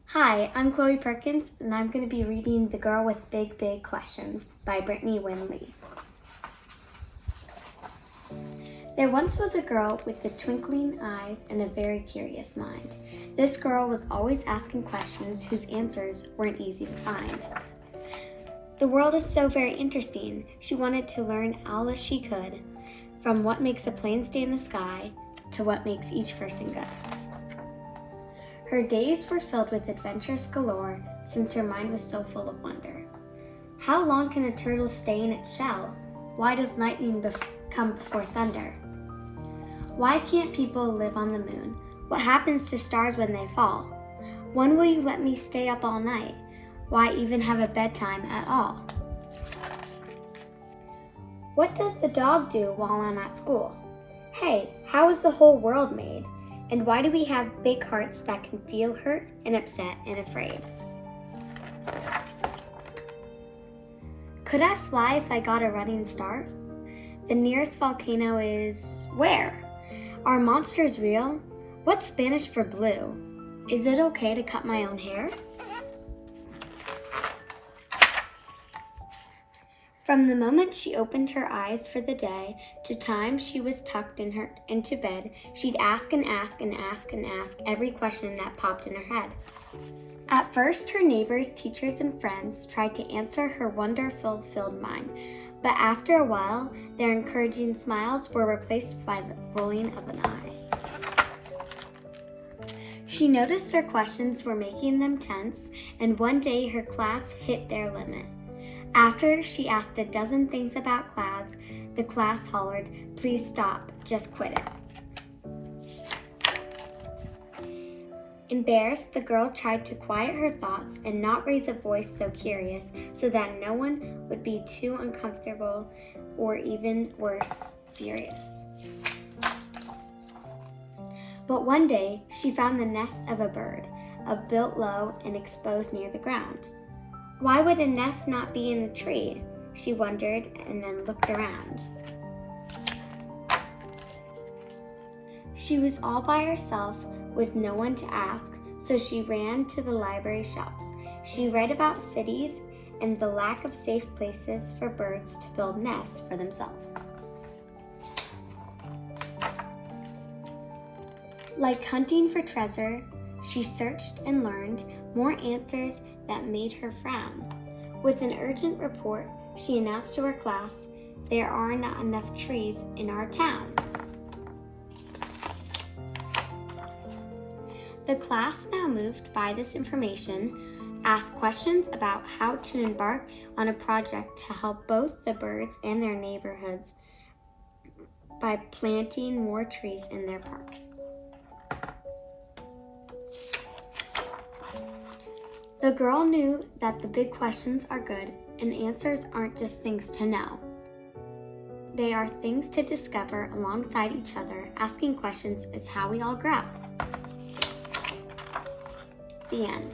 Hi, I'm Chloe Perkins, and I'm going to be reading The Girl with Big, Big Questions by Britney Winn Lee. There once was a girl with the twinkling eyes and a very curious mind. This girl was always asking questions whose answers weren't easy to find. The world is so very interesting. She wanted to learn all that she could, from what makes a plane stay in the sky to what makes each person good. Her days were filled with adventures galore, since her mind was so full of wonder. How long can a turtle stay in its shell? Why does lightning come before thunder? Why can't people live on the moon? What happens to stars when they fall? When will you let me stay up all night? Why even have a bedtime at all? What does the dog do while I'm at school? Hey, how is the whole world made? And why do we have big hearts that can feel hurt and upset and afraid? Could I fly if I got a running start? The nearest volcano is where? Are monsters real? What's Spanish for blue? Is it okay to cut my own hair? From the moment she opened her eyes for the day to time she was tucked into bed, she'd ask and ask and ask and ask every question that popped in her head. At first, her neighbors, teachers, and friends tried to answer her wonder-filled mind, but after a while, their encouraging smiles were replaced by the rolling of an eye. She noticed her questions were making them tense, and one day her class hit their limit. After she asked a dozen things about clouds, the class hollered, "Please stop, just quit it." Embarrassed, the girl tried to quiet her thoughts and not raise a voice so curious so that no one would be too uncomfortable or even worse, furious. But one day, she found the nest of a bird, built low and exposed near the ground. Why would a nest not be in a tree? She wondered and then looked around. She was all by herself with no one to ask, so she ran to the library shelves. She read about cities and the lack of safe places for birds to build nests for themselves. Like hunting for treasure, she searched and learned more answers that made her frown. With an urgent report, she announced to her class, "There are not enough trees in our town." The class, now moved by this information, asked questions about how to embark on a project to help both the birds and their neighborhoods by planting more trees in their parks. The girl knew that the big questions are good, and answers aren't just things to know. They are things to discover alongside each other. Asking questions is how we all grow. The end.